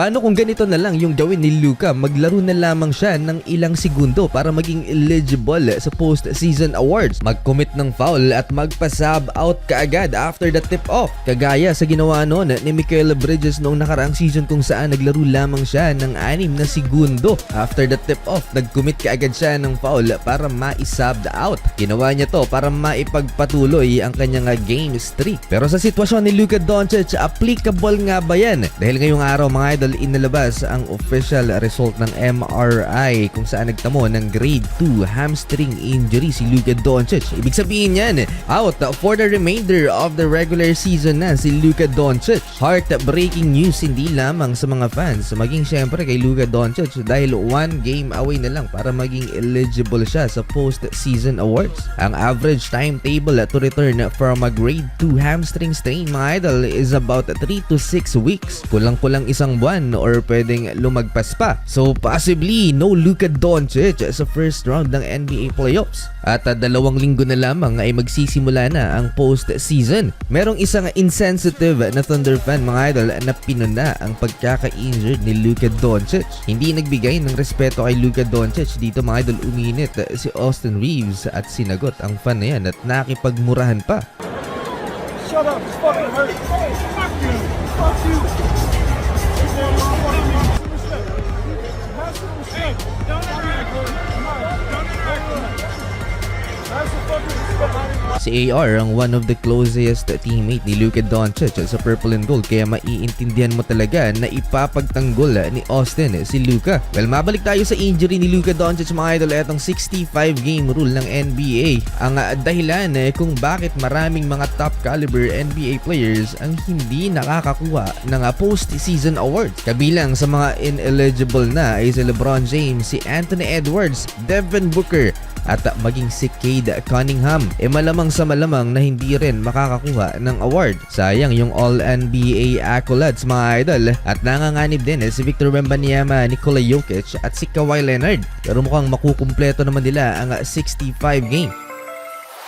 Paano kung ganito na lang yung gawin ni Luka? Maglaro na lamang siya ng ilang segundo para maging eligible sa post-season awards. Mag-commit ng foul at magpa-sub out kaagad after the tip-off. Kagaya sa ginawa noon ni Mikal Bridges noong nakaraang season kung saan naglaro lamang siya ng 6 na segundo. After the tip-off, nag-commit kaagad siya ng foul para ma-sub out. Ginawa niya to para maipagpatuloy ang kanyang game streak. Pero sa sitwasyon ni Luka Doncic, applicable nga ba yan? Dahil ngayong araw mga idol, inalabas ang official result ng MRI kung saan nagtamo ng grade 2 hamstring injury si Luka Doncic. Ibig sabihin yan, out for the remainder of the regular season na si Luka Doncic. Heartbreaking news hindi lamang sa mga fans, maging syempre kay Luka Doncic dahil 1 game away na lang para maging eligible siya sa post-season awards. Ang average timetable to return from a grade 2 hamstring strain mga idol is about 3 to 6 weeks. Kulang-kulang isang buwan or pwedeng lumagpas pa. So possibly no Luka Doncic sa first round ng NBA playoffs. At 2 linggo na lamang ay magsisimula na ang post-season. Merong isang insensitive na Thunder fan mga idol na pinuna ang pagkaka-injured ni Luka Doncic. Hindi nagbigay ng respeto kay Luka Doncic dito mga idol, uminit si Austin Reeves at sinagot ang fan na yan at nakipagmurahan pa. Shut up, it's fucking hurt. Hey, fuck you. Fuck you. Have some respect. Don't interact. Have some fucking respect. Si AR ang one of the closest teammate ni Luka Doncic sa purple and gold, kaya maiintindihan mo talaga na ipapagtanggol ni Austin si Luka. Well, mabalik tayo sa injury ni Luka Doncic mga idol. Etong 65 game rule ng NBA ang dahilan kung bakit maraming mga top caliber NBA players ang hindi nakakakuha ng post-season awards. Kabilang sa mga ineligible na ay si LeBron James, si Anthony Edwards, Devin Booker at maging si Cade Cunningham. Malamang sa malamang na hindi rin makakakuha ng award. Sayang yung All-NBA accolades mga idol. At nanganganib din si Victor Wembanyama, Nikola Jokic at si Kawhi Leonard. Pero mukhang makukumpleto naman nila ang 65 game.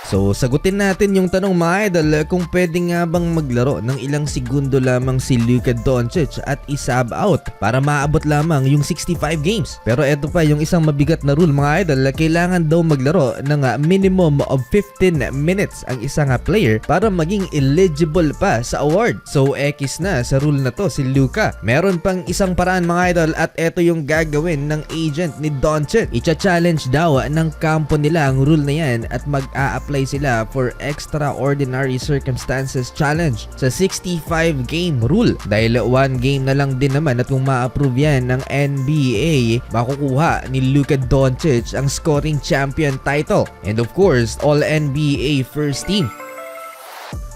So sagutin natin yung tanong mga idol, kung pwede nga bang maglaro ng ilang segundo lamang si Luka Doncic at i-sub out para maabot lamang yung 65 games. Pero eto pa yung isang mabigat na rule mga idol, kailangan daw maglaro ng minimum of 15 minutes ang isang player para maging eligible pa sa award. So X na sa rule na to si Luka. Meron pang isang paraan mga idol at eto yung gagawin ng agent ni Doncic. Icha-challenge daw ng kampo nila ang rule na yan at mag-a-apply sila for extraordinary circumstances challenge sa 65 game rule. Dahil 1 game na lang din naman at kung ma-approve yan ng NBA, makukuha ni Luka Doncic ang scoring champion title and of course All-NBA first team.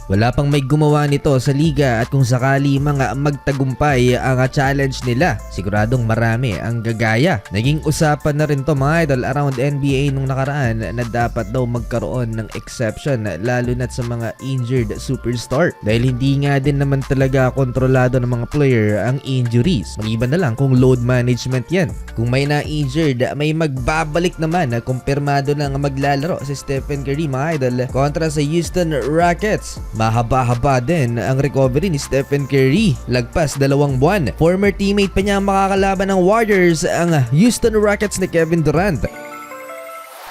Wala pang may gumawa nito sa liga at kung sakali mga magtagumpay ang challenge nila, siguradong marami ang gagaya. Naging usapan na rin to mga idol around NBA nung nakaraan na dapat daw magkaroon ng exception lalo na sa mga injured superstar. Dahil hindi nga din naman talaga kontrolado ng mga player ang injuries. Maliban na lang kung load management yan. Kung may na-injured, may magbabalik naman na kumpirmado lang maglalaro si Stephen Curry mga idol kontra sa Houston Rockets. Mahaba-haba din ang recovery ni Stephen Curry. Lagpas 2 buwan. Former teammate pa niya makakalaban ng Warriors, ang Houston Rockets ni Kevin Durant.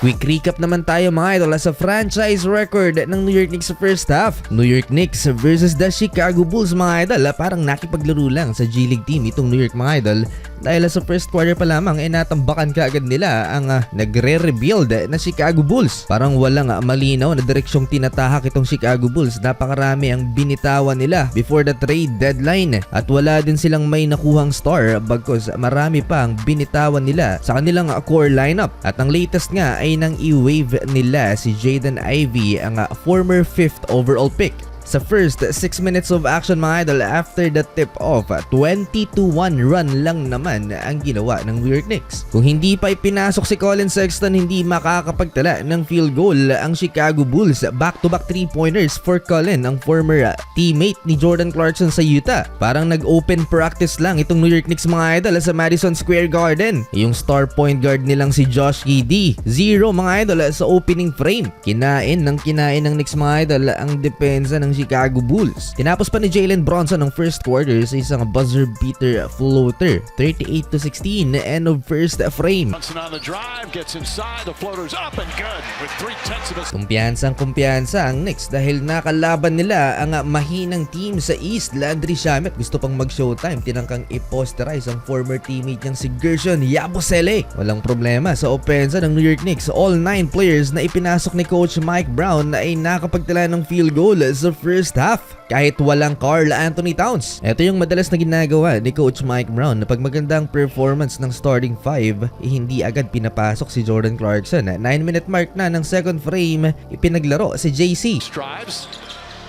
Quick recap naman tayo mga idol sa franchise record ng New York Knicks sa first half. New York Knicks versus the Chicago Bulls mga idol. Parang nakipaglaro lang sa G League team itong New York mga idol. Dahil sa first quarter pa lamang natambakan kaagad nila ang nagre-rebuild na Chicago Bulls. Parang walang malinaw na direksyong tinatahak itong Chicago Bulls. Napakarami ang binitawan nila before the trade deadline. At wala din silang may nakuhang star bagkus marami pa ang binitawan nila sa kanilang core lineup. At ang latest nga ay nang i-wave nila si Jaden Ivey, ang former 5th overall pick. Sa first 6 minutes of action mga idol after the tip-off, 20-1 run lang naman ang ginawa ng New York Knicks. Kung hindi pa ipinasok si Colin Sexton, hindi makakapagtala ng field goal ang Chicago Bulls. Back-to-back 3-pointers for Colin, ang former teammate ni Jordan Clarkson sa Utah. Parang nag-open practice lang itong New York Knicks mga idol sa Madison Square Garden. Yung star point guard nilang si Josh Giddey, 0 mga idol sa opening frame. Kinain ng Knicks mga idol ang depensa ng Chicago Bulls. Tinapos pa ni Jalen Bronson ang first quarter sa isang buzzer beater floater, 38-16, end of first frame. Johnson on the drive, gets inside, the floater's up and good with 3/10 of a Kumpiyansang-kumpiyansa ang Knicks dahil nakalaban nila ang mahinang team sa East. Landry Shamet gusto pang mag-showtime, tinangkang i-posterize ang former teammate niyang si Gershon Yabusele. Walang problema sa opensa ng New York Knicks. All 9 players na ipinasok ni Coach Mike Brown na ay nakapagtala ng field goal sa first half kahit walang Karl Anthony Towns. Ito yung madalas na ginagawa ni Coach Mike Brown na pag magandang performance ng starting 5, hindi agad pinapasok si Jordan Clarkson. 9-minute mark na ng second frame, ipinaglaro si JC. strives.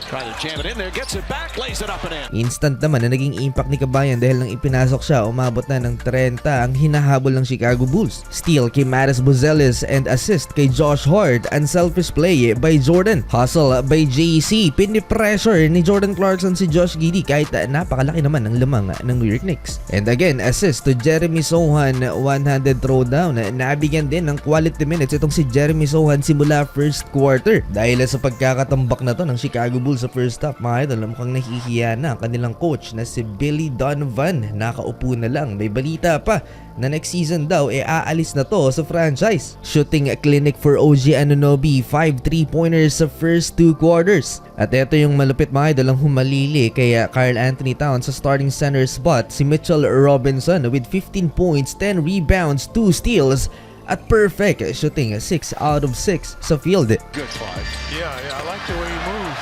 Try to jam it in there, gets it back, lays it up and in. Instant naman na naging impact ni Kabayan dahil nang ipinasok siya, umabot na ng 30 ang hinahabol ng Chicago Bulls. Steal kay Maris Buzelis and assist kay Josh Hart. Unselfish play by Jordan. Hustle by JC. Pinipressure ni Jordan Clarkson si Josh Giddey kahit napakalaki naman ng lamang ng New York Knicks. And again, assist to Jeremy Sohan, one-handed throwdown. Nabigyan din ng quality minutes itong si Jeremy Sohan simula first quarter. Dahil sa pagkakatambak na to ng Chicago Bulls sa first half, mga idol, mukhang nahihiya na ang kanilang coach na si Billy Donovan. Nakaupo na lang. May balita pa na next season daw aalis na to sa franchise. Shooting clinic for OG Anunoby, 5 3-pointers sa first 2 quarters. At ito yung malupit, mga idol, ang humalili kay Karl Anthony Towns sa starting center spot, si Mitchell Robinson with 15 points, 10 rebounds, 2 steals at perfect shooting 6 out of 6 sa field. Good five. Yeah, I like the way he moves.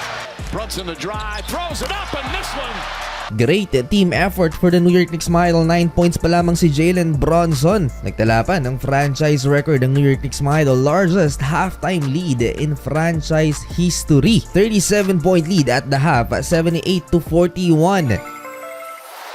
Brunson the drive, throws it up, and this one. Great team effort for the New York Knicks, Idol. 9 points pa lamang si Jalen Bronson. Nagtala pa ng franchise record ng New York Knicks, Idol. Largest halftime lead in franchise history. 37-point lead at the half, 78-41.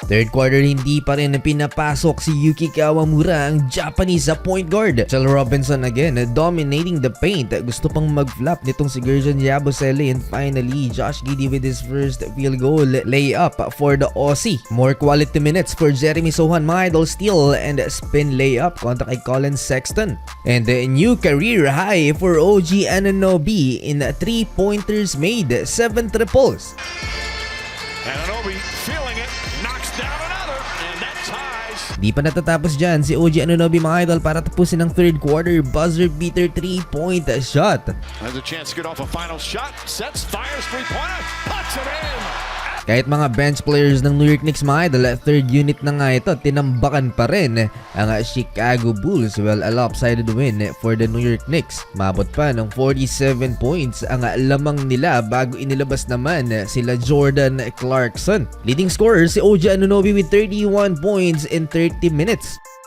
Third quarter, hindi pa rin pinapasok si Yuki Kawamura, ang Japanese point guard. Mitchell Robinson again dominating the paint. Gusto pang mag-flop nitong si Gershon Yabusele, and finally Josh Giddey with his first field goal layup for the Aussie. More quality minutes for Jeremy Sohan, mga idol, steal and spin layup kontra kay Colin Sexton. And a new career high for OG Anunoby in 3-pointers made, 7 triples. Anunoby feeling it, knocks down another, and that ties. Di pa natatapos dyan si OG Anunoby, mga idol, para tapusin ang third quarter. Buzzer beater 3-point shot. Has a chance to get off a final shot, sets, fires, three-pointer, puts it in. Kahit mga bench players ng New York Knicks, mga idol, third unit na nga ito, tinambakan pa rin ang Chicago Bulls. Well, a lopsided win for the New York Knicks. Mabot pa ng 47 points ang lamang nila bago inilabas naman sila Jordan Clarkson. Leading scorer si OG Anunoby with 31 points in 30 minutes.